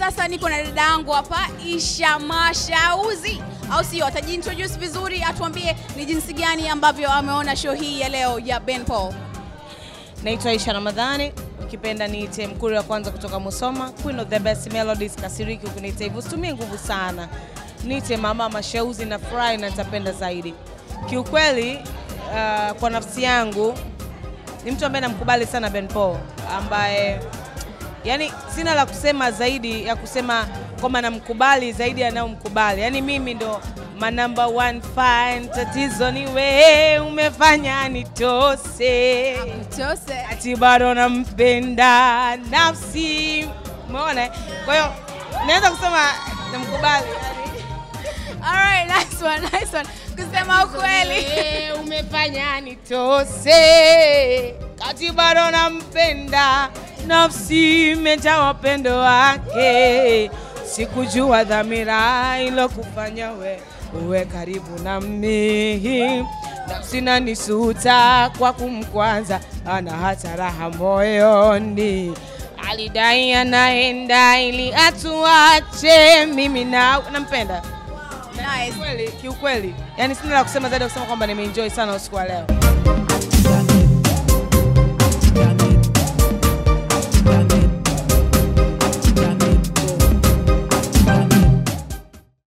sasa niko na dada yangu hapa Isha Mashauzi, au sio? Atajiintroduce vizuri, atuambie ni jinsi gani ambavyo ameona show hii ya leo ya Ben Paul. Naitwa Isha Ramadhani, ukipenda niite mkuri wa kwanza kutoka Musoma, Queen of the Best Melodies Kasiriki, ukiniita hivyo usitumie nguvu sana. Niite Mama Mashauzi na fry na nitapenda zaidi. Kiukweli kwa nafsi yangu ni mtu ambaye namkubali sana Ben Paul, ambaye yani sina la kusema zaidi ya kusema kwamba namkubali zaidi anaomkubali. Yani mimi ndo my number one fan, tatizo ni wewe umefanya nitose. Ati bado nampenda nafsi. Umeona? Kwa hiyo naweza kusema namkubali. Alright, nice one. Kusema ukweli umefanya nitose. Ati bado nampenda nafsi, imejawa pendo wake. Sikujua dhamira ilo kufanya uwe karibu nami. Nafsi inanisuta kwa kumkwaza, ana hata raha moyoni. Alidai anaenda ili atuache, mimi nampenda. Nice. Kiukweli, yani sina la kusema zaidi ya kusema kwamba nimeenjoy sana usiku wa leo. Damn it.